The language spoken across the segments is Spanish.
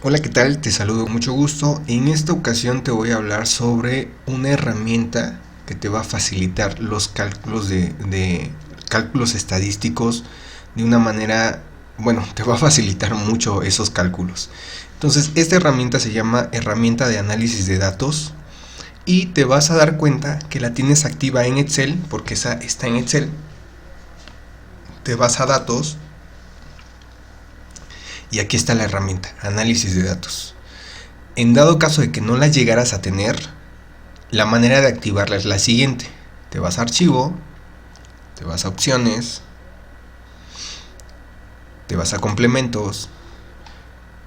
Hola, ¿qué tal? Te saludo, mucho gusto. En esta ocasión te voy a hablar sobre una herramienta que te va a facilitar los cálculos de cálculos estadísticos de una manera, bueno, te va a facilitar mucho esos cálculos. Entonces, esta herramienta se llama herramienta de análisis de datos y te vas a dar cuenta que la tienes activa en Excel, porque esa está en Excel. Te vas a datos y aquí está la herramienta, análisis de datos. En dado caso de que no la llegaras a tener, la manera de activarla es la siguiente. Te vas a archivo, te vas a opciones, te vas a complementos,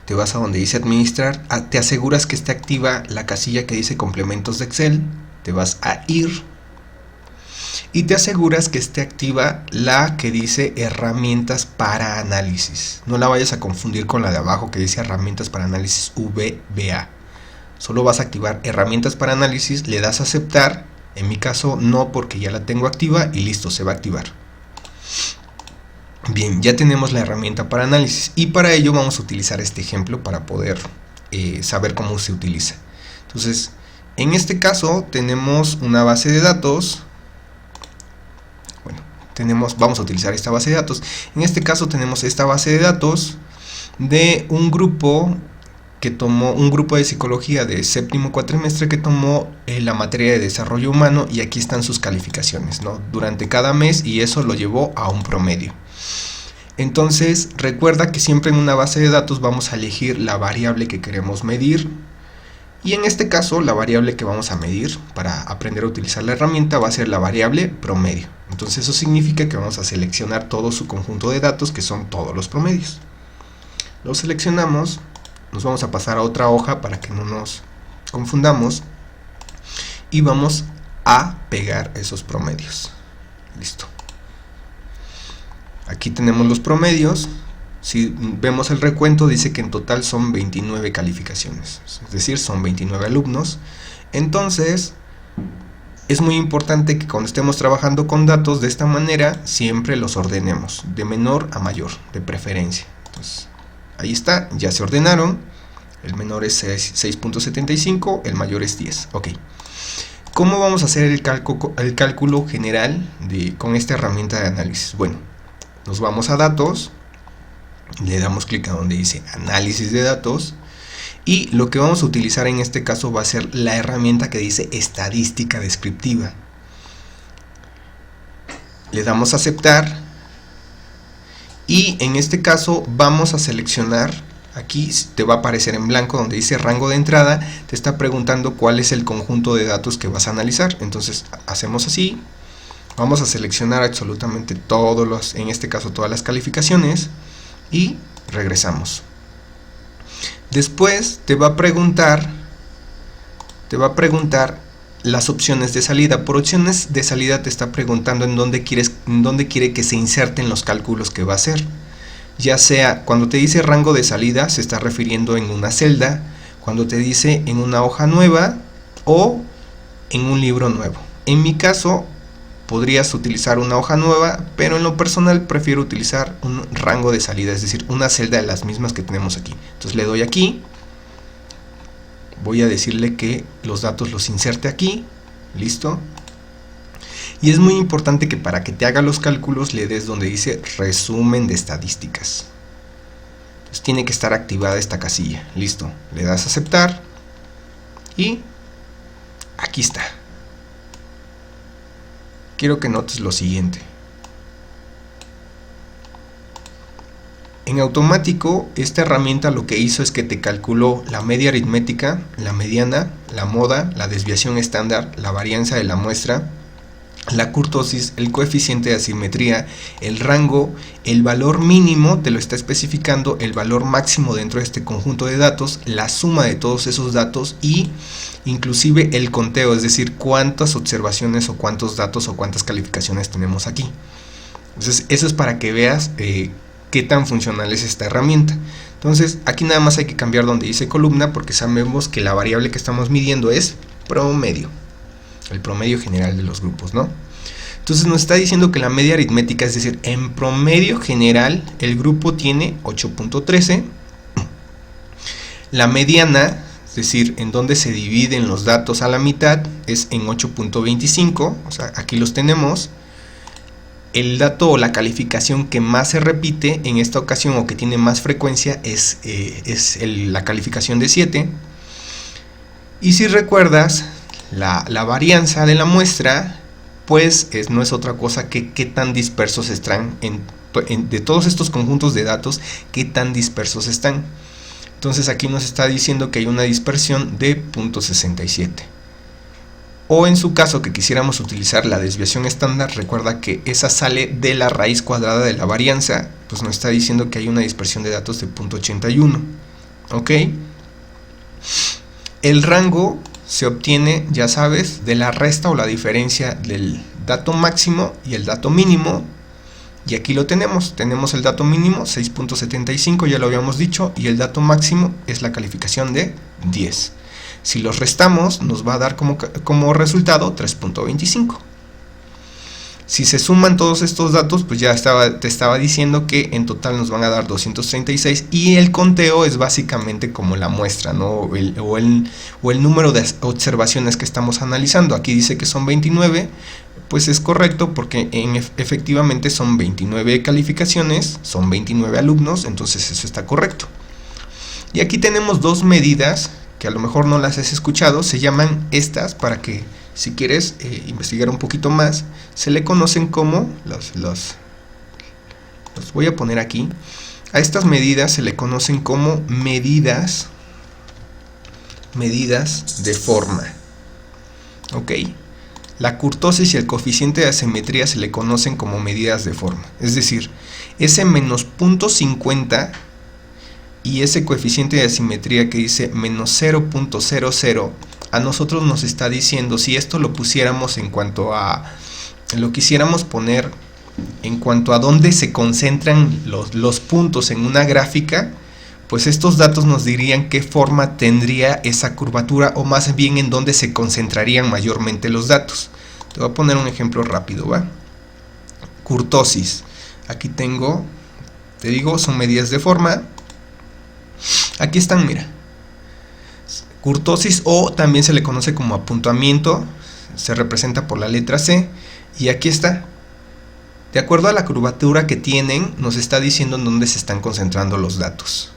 te vas a donde dice administrar, te aseguras que esté activa la casilla que dice complementos de Excel, te vas a ir y te aseguras que esté activa la que dice herramientas para análisis. No la vayas a confundir con la de abajo que dice herramientas para análisis VBA. Solo vas a activar herramientas para análisis, le das a aceptar. En mi caso no, porque ya la tengo activa y listo, se va a activar. Bien, ya tenemos la herramienta para análisis y para ello vamos a utilizar este ejemplo para poder saber cómo se utiliza. Entonces, en este caso tenemos una base de datos. Vamos a utilizar esta base de datos. En este caso tenemos esta base de datos de un grupo de psicología de séptimo cuatrimestre que tomó la materia de desarrollo humano, y aquí están sus calificaciones, ¿no? Durante cada mes, y eso lo llevó a un promedio. Entonces, recuerda que siempre en una base de datos vamos a elegir la variable que queremos medir. Y en este caso, la variable que vamos a medir para aprender a utilizar la herramienta va a ser la variable promedio. Entonces eso significa que vamos a seleccionar todo su conjunto de datos, que son todos los promedios. Lo seleccionamos, nos vamos a pasar a otra hoja para que no nos confundamos y vamos a pegar esos promedios. Listo. Aquí tenemos los promedios. Si vemos el recuento, dice que en total son 29 calificaciones, es decir, son 29 alumnos. Entonces, es muy importante que cuando estemos trabajando con datos de esta manera, siempre los ordenemos, de menor a mayor, de preferencia. Entonces, ahí está, ya se ordenaron. El menor es 6.75, el mayor es 10. Ok. ¿Cómo vamos a hacer el cálculo general con esta herramienta de análisis? Bueno, nos vamos a datos. Le damos clic a donde dice análisis de datos y lo que vamos a utilizar en este caso va a ser la herramienta que dice estadística descriptiva. Le damos a aceptar y en este caso vamos a seleccionar, aquí te va a aparecer en blanco donde dice rango de entrada, te está preguntando cuál es el conjunto de datos que vas a analizar. Entonces hacemos así, vamos a seleccionar absolutamente todos en este caso todas las calificaciones y regresamos. Después te va a preguntar las opciones de salida. Por opciones de salida te está preguntando en dónde quiere que se inserten los cálculos que va a hacer. Ya sea cuando te dice rango de salida, se está refiriendo en una celda, cuando te dice en una hoja nueva o en un libro nuevo. En mi caso, podrías utilizar una hoja nueva, pero en lo personal prefiero utilizar un rango de salida, es decir, una celda de las mismas que tenemos aquí. Entonces le doy aquí, voy a decirle que los datos los inserte aquí, listo. Y es muy importante que para que te haga los cálculos le des donde dice resumen de estadísticas. Entonces tiene que estar activada esta casilla, listo. Le das a aceptar y aquí está. Quiero que notes lo siguiente. En automático, esta herramienta lo que hizo es que te calculó la media aritmética, la mediana, la moda, la desviación estándar, la varianza de la muestra, la kurtosis, el coeficiente de asimetría, el rango, el valor mínimo, te lo está especificando, el valor máximo dentro de este conjunto de datos, la suma de todos esos datos y inclusive el conteo, es decir, cuántas observaciones o cuántos datos o cuántas calificaciones tenemos aquí. Entonces, eso es para que veas qué tan funcional es esta herramienta. Entonces, aquí nada más hay que cambiar donde dice columna, porque sabemos que la variable que estamos midiendo es promedio, el promedio general de los grupos, ¿no? Entonces nos está diciendo que la media aritmética, es decir, en promedio general el grupo tiene 8.13. La mediana, es decir, en donde se dividen los datos a la mitad, es en 8.25, o sea, aquí los tenemos. El dato o la calificación que más se repite en esta ocasión o que tiene más frecuencia es la calificación de 7. Y si recuerdas, la varianza de la muestra, pues no es otra cosa que qué tan dispersos están de todos estos conjuntos de datos, qué tan dispersos están. Entonces aquí nos está diciendo que hay una dispersión de 0.67. O en su caso que quisiéramos utilizar la desviación estándar, recuerda que esa sale de la raíz cuadrada de la varianza, pues nos está diciendo que hay una dispersión de datos de 0.81. ¿Ok? El rango se obtiene, ya sabes, de la resta o la diferencia del dato máximo y el dato mínimo. Y aquí lo tenemos el dato mínimo 6.75, ya lo habíamos dicho, y el dato máximo es la calificación de 10. Si los restamos, nos va a dar como resultado 3.25. Si se suman todos estos datos, pues ya te estaba diciendo que en total nos van a dar 236, y el conteo es básicamente como la muestra, ¿no? o el número de observaciones que estamos analizando. Aquí dice que son 29, pues es correcto porque efectivamente son 29 calificaciones, son 29 alumnos, entonces eso está correcto. Y aquí tenemos dos medidas que a lo mejor no las has escuchado, se llaman estas, para que si quieres investigar un poquito más, se le conocen como, los voy a poner aquí, a estas medidas se le conocen como medidas de forma. Ok, la kurtosis y el coeficiente de asimetría se le conocen como medidas de forma, es decir, ese menos 0.50 y ese coeficiente de asimetría que dice menos 0.00, a nosotros nos está diciendo, si esto lo pusiéramos en cuanto a, lo quisiéramos poner en cuanto a dónde se concentran los puntos en una gráfica, pues estos datos nos dirían qué forma tendría esa curvatura, o más bien en dónde se concentrarían mayormente los datos. Te voy a poner un ejemplo rápido, ¿va? Kurtosis. Aquí tengo, te digo, son medidas de forma. Aquí están, mira. Kurtosis, o también se le conoce como apuntamiento, se representa por la letra C, y aquí está. De acuerdo a la curvatura que tienen, nos está diciendo en dónde se están concentrando los datos.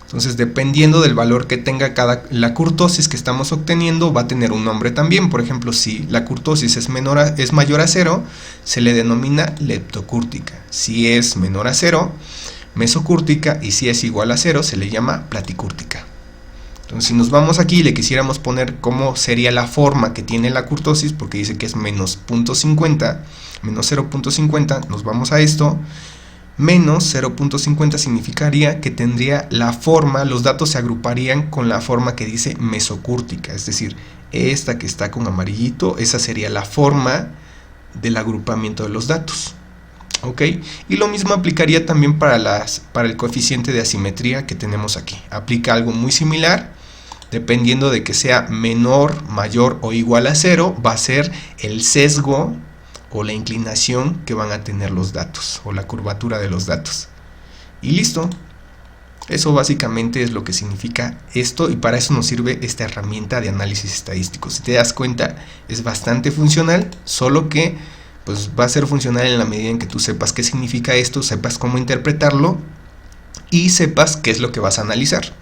Entonces, dependiendo del valor que tenga la kurtosis que estamos obteniendo, va a tener un nombre también. Por ejemplo, si la kurtosis es mayor a 0, se le denomina leptocúrtica. Si es menor a 0, mesocúrtica, y si es igual a 0 se le llama platicúrtica. Entonces si nos vamos aquí y le quisiéramos poner cómo sería la forma que tiene la kurtosis, porque dice que es menos 0.50, menos 0.50, nos vamos a esto, menos 0.50 significaría que tendría la forma, los datos se agruparían con la forma que dice mesocúrtica, es decir, esta que está con amarillito, esa sería la forma del agrupamiento de los datos. ¿Ok? Y lo mismo aplicaría también para el coeficiente de asimetría que tenemos aquí. Aplica algo muy similar, dependiendo de que sea menor, mayor o igual a 0, va a ser el sesgo o la inclinación que van a tener los datos, o la curvatura de los datos. Y listo. Eso básicamente es lo que significa esto, y para eso nos sirve esta herramienta de análisis estadístico. Si te das cuenta, es bastante funcional, solo que pues va a ser funcional en la medida en que tú sepas qué significa esto, sepas cómo interpretarlo y sepas qué es lo que vas a analizar.